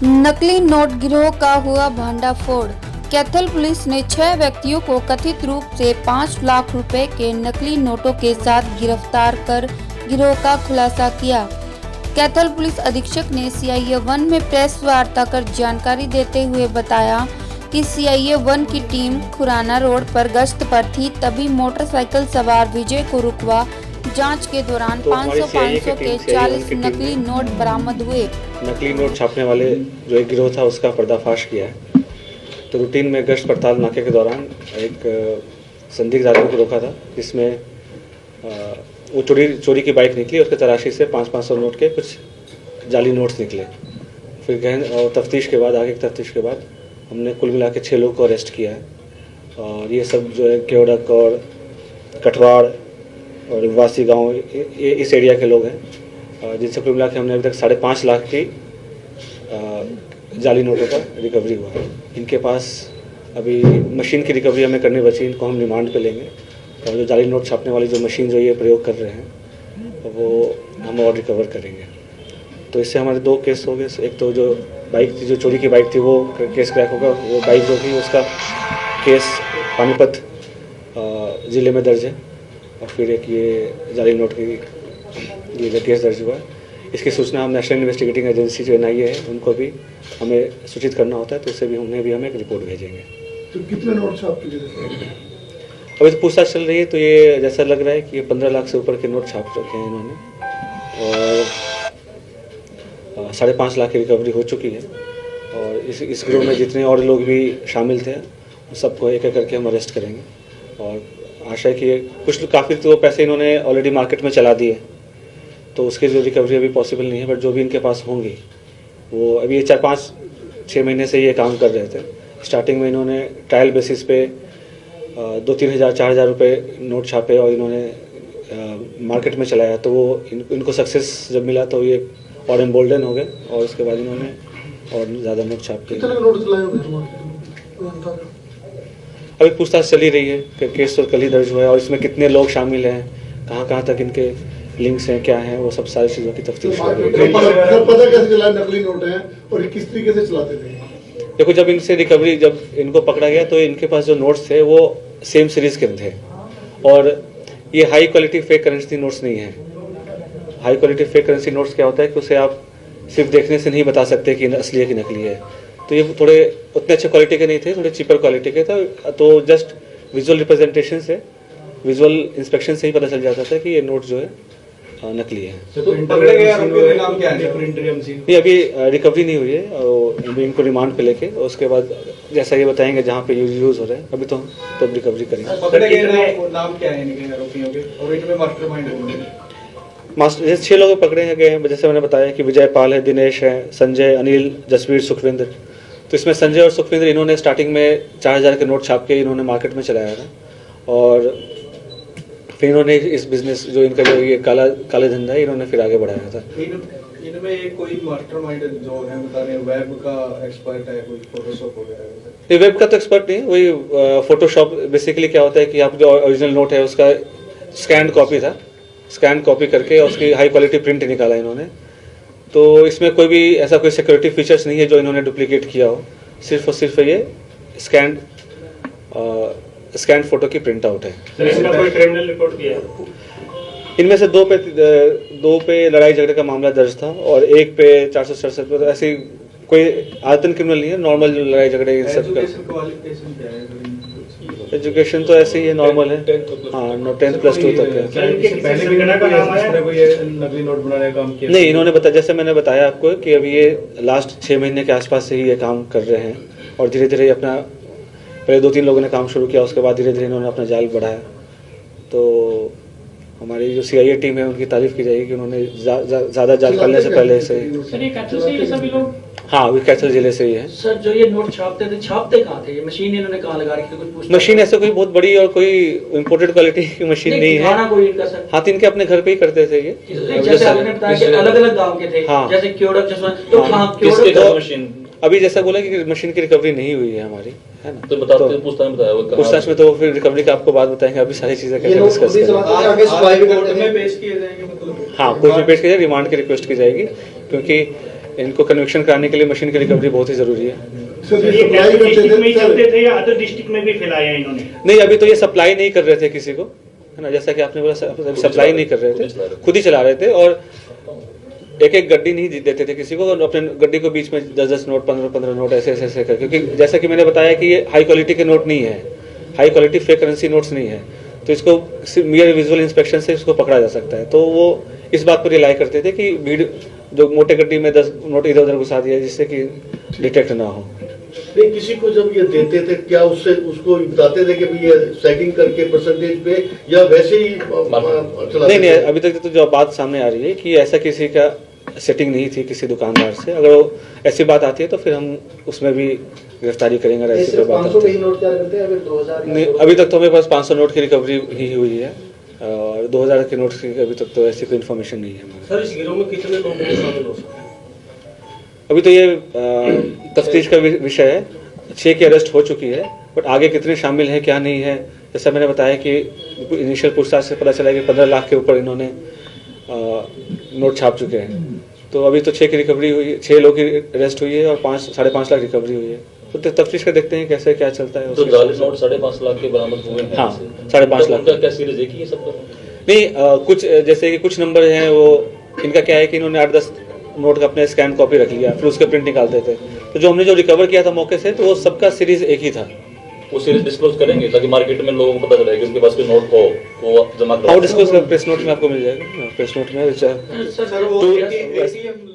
नकली नोट गिरोह का हुआ भंडाफोड़। कैथल पुलिस ने 6 व्यक्तियों को कथित रूप से 5 लाख रुपए के नकली नोटों के साथ गिरफ्तार कर गिरोह का खुलासा किया। कैथल पुलिस अधीक्षक ने CIA 1 में प्रेस वार्ता कर जानकारी देते हुए बताया कि CIA 1 की टीम खुराना रोड पर गश्त पर थी, तभी मोटरसाइकिल सवार विजय को रुकवा जांच के दौरान 500-500 के 40 नकली नोट बरामद हुए। नकली नोट छापने वाले जो एक गिरोह था उसका पर्दाफाश किया है। तो रूटीन में गश्त पड़ताल नाके के दौरान एक संदिग्ध आदमी को रोका था, जिसमें वो चोरी की बाइक निकली। उसके तलाशी से 500 नोट के कुछ जाली नोट्स निकले। फिर गहन और तफ्तीश के बाद, आगे की तफ्तीश के बाद हमने कुल मिला के 6 लोगों को अरेस्ट किया है। और ये सब जो है केवड़क और कठवाड़ और वासी गांव ये इस एरिया के लोग हैं, जिनसे कुल मिला के हमने अभी तक 5.5 लाख की जाली नोटों का रिकवरी हुआ है। इनके पास अभी मशीन की रिकवरी हमें करनी बची, इनको हम रिमांड पे लेंगे। और जो जाली नोट छापने वाली जो मशीन जो ये प्रयोग कर रहे हैं वो हम और रिकवर करेंगे। तो इससे हमारे 2 केस हो गए। एक तो जो बाइक थी, जो चोरी की बाइक थी, वो केस क्रैक होगा। वो बाइक जो थी उसका केस पानीपत ज़िले में दर्ज है। और फिर एक ये जाली नोट की ये जो केस दर्ज हुआ है, इसकी सूचना हम नेशनल इन्वेस्टिगेटिंग एजेंसी जो NIA है उनको भी हमें सूचित करना होता है, तो उससे भी हम एक रिपोर्ट भेजेंगे। तो कितने नोट छाप चुके थे? अभी तो पूछताछ चल रही है, तो ये जैसा लग रहा है कि ये 15 लाख से ऊपर के नोट छाप रखे हैं इन्होंने, और 5.5 लाख की रिकवरी हो चुकी है। और इस गिरोह में जितने और लोग भी शामिल थे उन सबको एक एक करके हम अरेस्ट करेंगे। और आशा है कि कुछ काफ़ी तो पैसे इन्होंने ऑलरेडी मार्केट में चला दिए, तो उसकी जो रिकवरी अभी पॉसिबल नहीं है। बट जो भी इनके पास होंगी वो अभी 4-5-6 महीने से ये काम कर रहे थे। स्टार्टिंग में इन्होंने ट्रायल बेसिस पे 2-3 हज़ार 4 हज़ार रुपये नोट छापे और इन्होंने मार्केट में चलाया। तो वो इनको सक्सेस जब मिला तो ये और एम्बोल्डन हो गए, और उसके बाद इन्होंने और ज़्यादा नोट छाप के अभी पूछताछ चली रही है कि केस तो कल ही दर्ज हुआ है, और इसमें कितने लोग शामिल हैं, कहाँ तक इनके लिंक्स हैं, क्या हैं, वो सब सारी चीज़ों की तफ्तीश हो रही है। पता कैसे चला नकली नोट हैं और किस तरीके से चलाते थे? देखो, जब इनको पकड़ा गया तो इनके पास जो नोट्स थे वो सेम सीरीज के थे, और ये high quality fake currency notes नहीं है। High quality fake currency notes क्या होता है कि उसे आप सिर्फ देखने से नहीं बता सकते कि असली है कि नकली है। तो ये थोड़े उतने अच्छे क्वालिटी के नहीं थे, थोड़े चीपर क्वालिटी के थे। तो जस्ट विजुअल रिप्रेजेंटेशन से, विजुअल इंस्पेक्शन से ही पता चल जाता था कि ये नोट जो है नकली है। तो पकड़े गए आरोपियों के नाम क्या है? नहीं, अभी रिकवरी नहीं हुई है, और अभी इनको रिमांड पे लेके उसके बाद जैसा ये बताएंगे जहाँ पे यूज हो रहा है, अभी तो रिकवरी करेंगे। पकड़े गए नाम क्या है इनके आरोपियों के, और इनमें मास्टरमाइंड जैसे 6 लोग पकड़े गए हैं। जैसे मैंने बताया कि विजय पाल है, दिनेश है, संजय, अनिल, जसवीर, सुखविंदर। तो इसमें संजय और सुखविंदर इन्होंने स्टार्टिंग में 4000 के नोट छाप के इन्होंने मार्केट में चलाया था, और फिर इन्होंने इस बिजनेस जो इनका जो ये काले धंधा है इन्होंने फिर आगे बढ़ाया था। इनमें एक कोई मास्टरमाइंड जो है बता रहे हैं, वेब का एक्सपर्ट है, कोई फोटोशॉप वगैरह? ये वेब का तो एक्सपर्ट नहीं, वही फोटोशॉप। बेसिकली क्या होता है कि आप जो ओरिजिनल नोट है उसका स्कैन कॉपी था, स्कैन कॉपी करके उसकी हाई क्वालिटी प्रिंट निकाला इन्होंने। तो इसमें कोई भी ऐसा कोई सिक्योरिटी फीचर्स नहीं है जो इन्होंने डुप्लीकेट किया हो, सिर्फ और सिर्फ ये स्कैन फोटो की प्रिंट आउट है। कोई क्रिमिनल रिपोर्ट किया? इनमें से 2 पे लड़ाई झगड़े का मामला दर्ज था, और 1 पे 467 पर। ऐसी कोई आदतन क्रिमिनल नहीं है, नॉर्मल लड़ाई झगड़े इन सब का। एजुकेशन तो ऐसे ही है, नॉर्मल है। हाँ, 10+2 तक है। नहीं, इन्होंने बताया, जैसे मैंने बताया आपको कि अभी ये लास्ट 6 महीने के आसपास से ही ये काम कर रहे हैं, और धीरे धीरे अपना, पहले 2-3 लोगों ने काम शुरू किया, उसके बाद धीरे धीरे इन्होंने अपना जाल बढ़ाया। तो हमारी जो CIA टीम है उनकी तारीफ की जाएगी कि उन्होंने ज़्यादा जाल करने से पहले से। हाँ, अभी कैथल जिले से ही है। सर, जो ये नोट छापते थे, छापते कहाँ थे? ये मशीन इन्होंने कहाँ लगा रखी थी? कुछ मशीन ऐसे कोई बहुत बड़ी और कोई इम्पोर्टेड क्वालिटी की मशीन नहीं है। कोई इनका सर हाथ इनके अपने घर पे ही करते थे ये। जैसे आपने बताया कि अलग-अलग गांव के थे। हाँ। जैसे केवड़क, जसवंत। तो मशीन अभी जैसा बोला कि मशीन की रिकवरी नहीं हुई है हमारी, है ना? तो बताओ, पूछताछ में बताया, पूछताछ में तो फिर रिकवरी का आपको बात बताएंगे। अभी सारी चीजें कैसे डिस्कस करेंगे। कोर्ट में पेश किए जाएंगे, मतलब? हाँ, कोर्ट में पेश किया जाएगा, रिमांड की रिक्वेस्ट की जाएगी, क्योंकि इनको कन्विक्शन कराने के लिए मशीन की रिकवरी बहुत ही ज़रूरी है। सर ये ये सप्लाई कैथल डिस्ट्रिक्ट में ही करते चलते थे थे या अदर डिस्ट्रिक्ट में भी फैलाया है इन्होंने? नहीं, अभी तो ये सप्लाई नहीं कर रहे थे किसी को, है ना, जैसा कि आपने बोला सप्लाई नहीं कर रहे थे, खुद ही चला रहे थे और एक एक गड्डी नहीं देते थे किसी को, और अपने गड्डी को बीच में 10-10 नोट 15-15 नोट ऐसे ऐसे ऐसे कर, क्योंकि जैसा कि मैंने बताया कि ये हाई क्वालिटी के नोट नहीं है, high quality fake currency notes नहीं है, तो इसको मियर विजुअल इंस्पेक्शन से इसको पकड़ा जा सकता है। तो वो इस बात पर रिलाई करते थे कि भीड़ जो मोटे गड्डी में 10 नोट इधर उधर घुसा दिया जिससे कि डिटेक्ट ना हो। नहीं, किसी को जब ये देते थे क्या उससे उसको बताते थे कि भाई ये सेटिंग करके परसेंटेज पे या वैसे ही चला? नहीं, अभी तक तो जो बात सामने आ रही है कि ऐसा किसी का सेटिंग नहीं थी किसी दुकानदार से। अगर वो ऐसी बात आती है तो फिर हम उसमें भी गिरफ्तारी करेंगे। अगर ऐसी कोई बात आती है नोट क्या करते हैं? अभी 2000 नहीं, अभी तक तो हमारे पास 500 नोट की रिकवरी ही हुई है और 2000 के नोट की अभी तक तो ऐसी कोई इन्फॉर्मेशन नहीं है हमारे। सर, इस गिरोह में कितने लोग शामिल हो सकते हैं? अभी तो ये तफ्तीश का विषय है। 6 की अरेस्ट हो चुकी है, बट आगे कितने शामिल हैं क्या नहीं है, जैसा मैंने बताया कि इनिशियल पूछताछ से पता चला कि 15 लाख के ऊपर इन्होंने नोट छाप चुके हैं। तो अभी तो 6 की रिकवरी हुई है, 6 लोग की अरेस्ट हुई है और 5-5.5 लाख रिकवरी हुई है। तो तफ्तीश कर देखते हैं कैसे क्या चलता है। तो जाली नोट 5.5 लाख के बरामद हुए हैं। हाँ, 5.5 लाख। उनका क्या सीरीज है कि ये सब नहीं, कुछ जैसे कि कुछ नंबर हैं वो इनका क्या है कि इन्होंने 8-10 नोट का अपने स्कैन कॉपी रख लिया, फिर उसके प्रिंट निकालते थे। तो जो हमने जो रिकवर किया था मौके से, तो वो सबका सीरीज एक ही था। वो सीरीज डिस्क्लोज करेंगे ताकि मार्केट में लोगों को पता चले कि उनके पास कोई नोट हो तो जमा हाँ, डिस्क्लोज प्रेस नोट में आपको मिल जाएगा, प्रेस नोट में। सर वो ATM